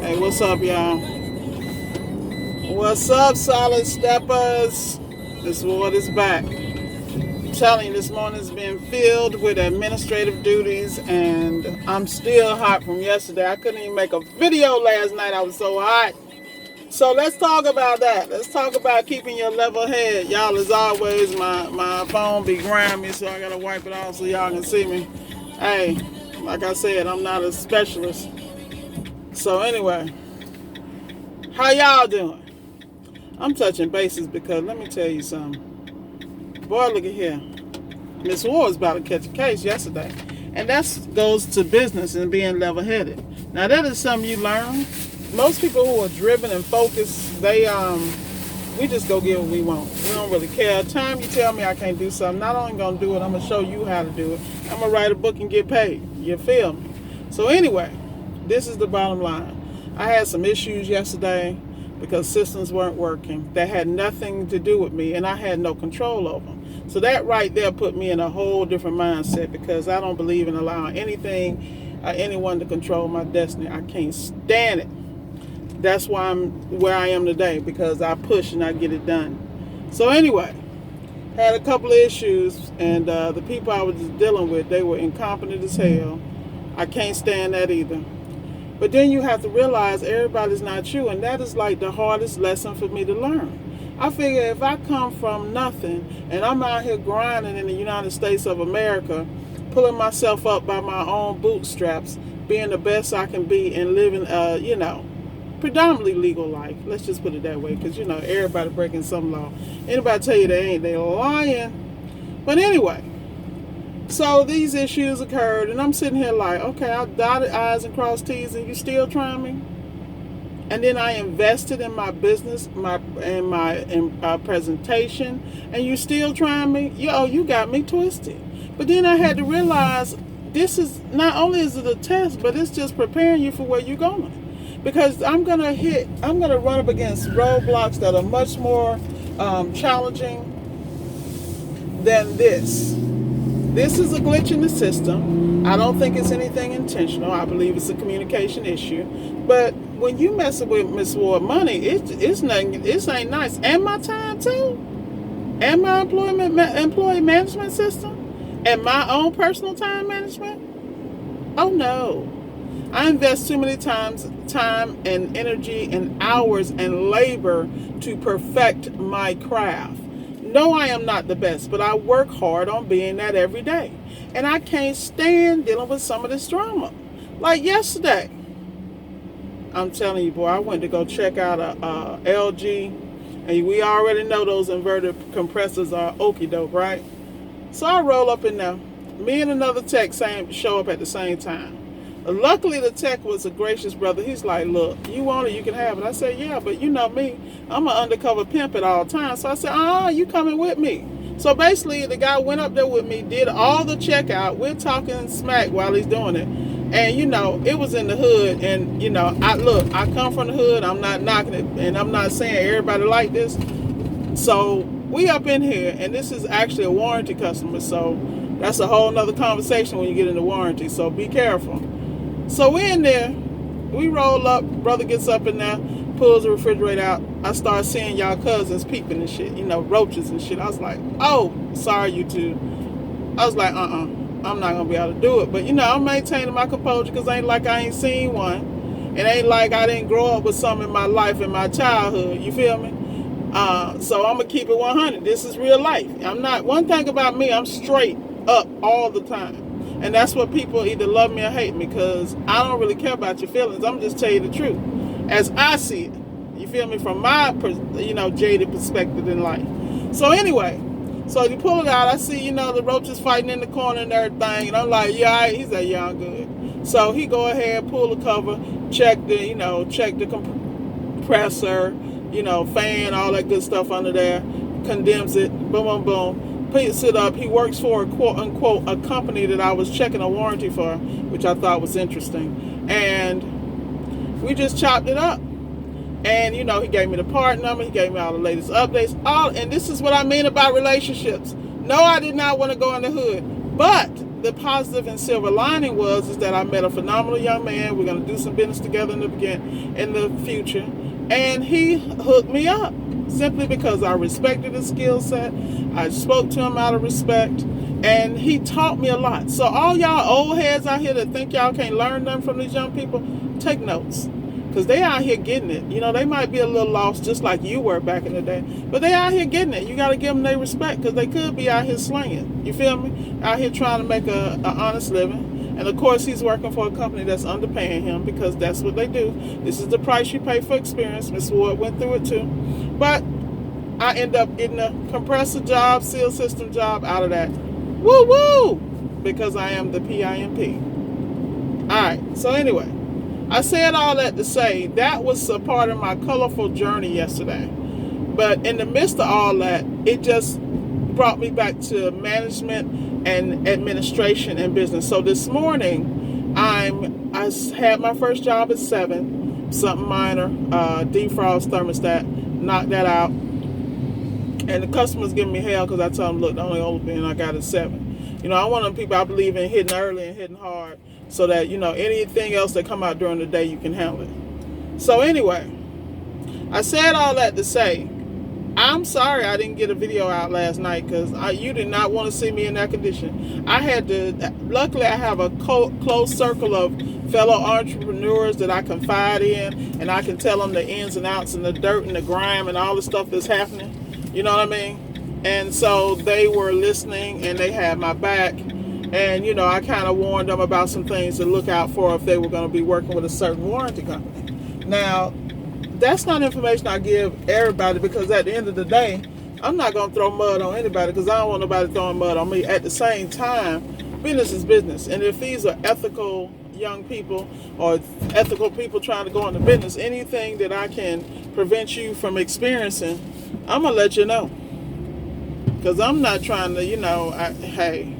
Hey, what's up, y'all? What's up, solid steppers? This ward is back. I'm telling you, this morning's been filled with administrative duties, and I'm still hot from yesterday. I couldn't even make a video last night. I was so hot. So let's talk about that. Let's talk about keeping your level head. Y'all, as always, my phone be grimy, so I gotta wipe it off so y'all can see me. Hey, like I said, I'm not a specialist. So anyway, how y'all doing? I'm touching bases because let me tell you something. Boy, look at here. Miss Ward's about to catch a case yesterday. And that goes to business and being level-headed. Now, that is something you learn. Most people who are driven and focused, we just go get what we want. We don't really care. Time you tell me I can't do something, not only going to do it, I'm going to show you how to do it. I'm going to write a book and get paid. You feel me? So anyway, this is the bottom line. I had some issues yesterday because systems weren't working. That had nothing to do with me, and I had no control over them. So that right there put me in a whole different mindset because I don't believe in allowing anything or anyone to control my destiny. I can't stand it. That's why I'm where I am today, because I push and I get it done. So anyway, had a couple of issues, and the people I was dealing with, they were incompetent as hell. I can't stand that either. But then you have to realize everybody's not you, and that is like the hardest lesson for me to learn. I figure if I come from nothing and I'm out here grinding in the United States of America, pulling myself up by my own bootstraps, being the best I can be and living, predominantly legal life. Let's just put it that way, because, everybody breaking some law. Anybody tell you they ain't, they lying. But anyway, so these issues occurred, and I'm sitting here like, okay, I dotted I's and crossed T's, and you still trying me? And then I invested in my business, my presentation, and you still trying me? You got me twisted. But then I had to realize this is, not only is it a test, but it's just preparing you for where you're going. Because I'm going to run up against roadblocks that are much more challenging than this. This is a glitch in the system. I don't think it's anything intentional. I believe it's a communication issue. But when you messing with Miss Ward money, it's nothing. It ain't nice. And my time too. And my employee management system. And my own personal time management. Oh no. I invest too many time and energy and hours and labor to perfect my craft. No, I am not the best, but I work hard on being that every day. And I can't stand dealing with some of this drama. Like yesterday, I'm telling you, boy, I went to go check out a LG, and we already know those inverter compressors are okie doke, right? So I roll up in there. Me and another tech show up at the same time. Luckily, the tech was a gracious brother. He's like, look, you want it, you can have it. I said, yeah, but you know me. I'm an undercover pimp at all times. So I said, you coming with me. So basically, the guy went up there with me, did all the checkout. We're talking smack while he's doing it. And, it was in the hood. And, I come from the hood. I'm not knocking it. And I'm not saying everybody like this. So we up in here. And this is actually a warranty customer. So that's a whole nother conversation when you get into warranty. So be careful. So we in there, we roll up, brother gets up in there, pulls the refrigerator out. I start seeing y'all cousins peeping and shit, roaches and shit. I was like, oh, sorry you two. I was like, I'm not going to be able to do it. But, I'm maintaining my composure because ain't like I ain't seen one. It ain't like I didn't grow up with some in my life, in my childhood, you feel me? So I'm going to keep it 100. This is real life. One thing about me, I'm straight up all the time. And that's what people either love me or hate me, because I don't really care about your feelings. I'm just telling you the truth as I see it. You feel me? From my, jaded perspective in life. So anyway, so you pull it out. I see, the roaches fighting in the corner and everything. And I'm like, yeah, all right. He said, yeah, I'm good. So he go ahead, pull the cover, check the compressor, fan, all that good stuff under there, condemns it, boom, boom, boom. Picks it up. He works for a quote unquote a company that I was checking a warranty for, which I thought was interesting. And we just chopped it up. And he gave me the part number, he gave me all the latest updates, and this is what I mean about relationships. No, I did not want to go in the hood. But the positive and silver lining is that I met a phenomenal young man. We're going to do some business together in the future. And he hooked me up simply because I respected his skill set. I spoke to him out of respect, and he taught me a lot. So all y'all old heads out here that think y'all can't learn nothing from these young people, take notes. Because they out here getting it. You know, they might be a little lost just like you were back in the day. But they out here getting it. You got to give them their respect because they could be out here slinging. You feel me? Out here trying to make a honest living. And of course, he's working for a company that's underpaying him because that's what they do. This is the price you pay for experience. Miss Ward went through it too. But I end up getting a compressor job, seal system job out of that. Woo woo! Because I am the PIMP. Alright, so anyway. I said all that to say that was a part of my colorful journey yesterday. But in the midst of all that, it just brought me back to management and administration and business. So this morning, I had my first job at 7, something minor, defrost thermostat, knocked that out. And the customers giving me hell because I told them, look, the only opening I got is 7. You know, I'm one of them people I believe in hitting early and hitting hard so that, you know, anything else that come out during the day, you can handle it. So anyway, I said all that to say, I'm sorry I didn't get a video out last night because you did not want to see me in that condition. I had to, luckily I have a close circle of fellow entrepreneurs that I confide in, and I can tell them the ins and outs and the dirt and the grime and all the stuff that's happening. You know what I mean? And so they were listening and they had my back. And, you know, I kind of warned them about some things to look out for if they were going to be working with a certain warranty company. Now, that's not information I give everybody because at the end of the day, I'm not going to throw mud on anybody because I don't want nobody throwing mud on me. At the same time, business is business. And if these are ethical young people or ethical people trying to go into business, anything that I can prevent you from experiencing, I'm going to let you know. Because I'm not trying to, you know, hey,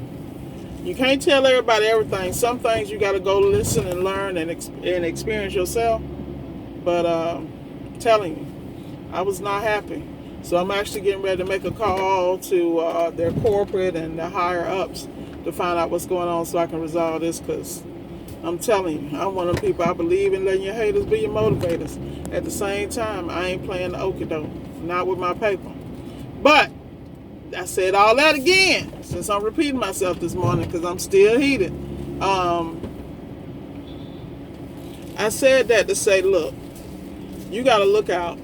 you can't tell everybody everything. Some things you got to go listen and learn and experience yourself. But I'm telling you, I was not happy. So I'm actually getting ready to make a call to their corporate and the higher ups to find out what's going on so I can resolve this. Because I'm telling you, I'm one of the people I believe in letting your haters be your motivators. At the same time, I ain't playing the okie doke, not with my paper. But I said all that again, since I'm repeating myself this morning because I'm still heated. I said that to say, look, you got to look out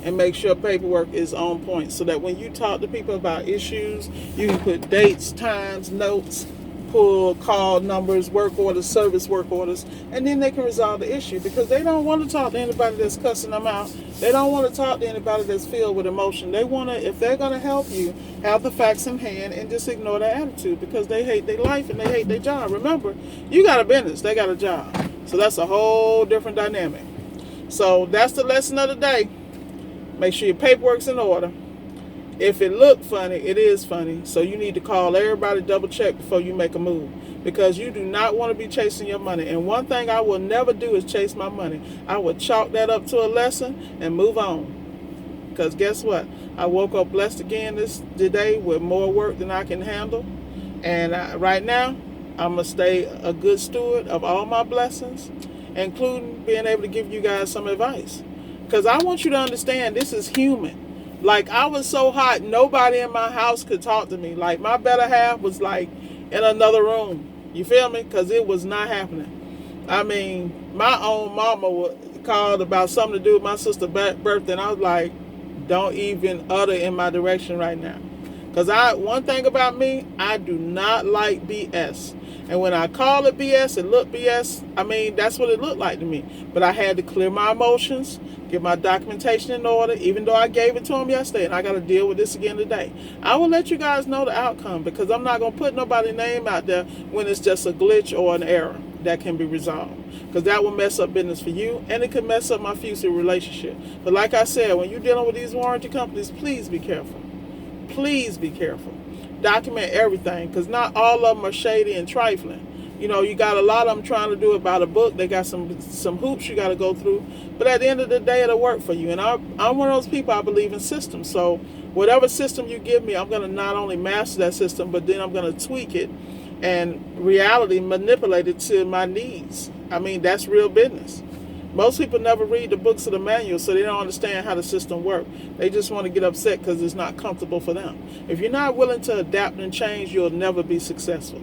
and make sure paperwork is on point so that when you talk to people about issues, you can put dates, times, notes, pull call numbers, work orders, service work orders, and then they can resolve the issue because they don't want to talk to anybody that's cussing them out. They don't want to talk to anybody that's filled with emotion. They want to, if they're going to help you, have the facts in hand and just ignore their attitude because they hate their life and they hate their job. Remember, you got a business, they got a job. So that's a whole different dynamic. So that's the lesson of the day. Make sure your paperwork's in order. If it looked funny, it is funny. So you need to call everybody, double check before you make a move. Because you do not want to be chasing your money. And one thing I will never do is chase my money. I will chalk that up to a lesson and move on. Because guess what? I woke up blessed again today with more work than I can handle. And right now, I'm going to stay a good steward of all my blessings, including being able to give you guys some advice. Because I want you to understand this is human. Like, I was so hot, nobody in my house could talk to me. Like, my better half was, like, in another room. You feel me? Because it was not happening. I mean, my own mama called about something to do with my sister's birthday, and I was like, don't even utter in my direction right now. Because one thing about me, I do not like BS. And when I call it BS, it looked BS. I mean, that's what it looked like to me. But I had to clear my emotions, get my documentation in order, even though I gave it to them yesterday, and I got to deal with this again today. I will let you guys know the outcome because I'm not going to put nobody's name out there when it's just a glitch or an error that can be resolved. Because that will mess up business for you, and it could mess up my future relationship. But like I said, when you're dealing with these warranty companies, please be careful. Please be careful. Document everything because not all of them are shady and trifling. You know, you got a lot of them trying to do it by the book. They got some hoops you got to go through. But at the end of the day, it'll work for you. And I'm one of those people, I believe in systems. So whatever system you give me, I'm going to not only master that system, but then I'm going to tweak it and reality manipulated to my needs. I mean, that's real business. Most people never read the books of the manual, so they don't understand how the system works. They just want to get upset because it's not comfortable for them. If you're not willing to adapt and change, you'll never be successful.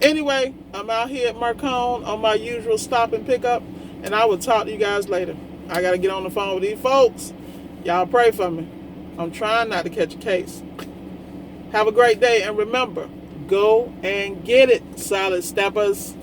Anyway, I'm out here at Marcone on my usual stop and pick up, and I will talk to you guys later. I got to get on the phone with these folks. Y'all pray for me. I'm trying not to catch a case. Have a great day, and remember, go and get it, solid steppers.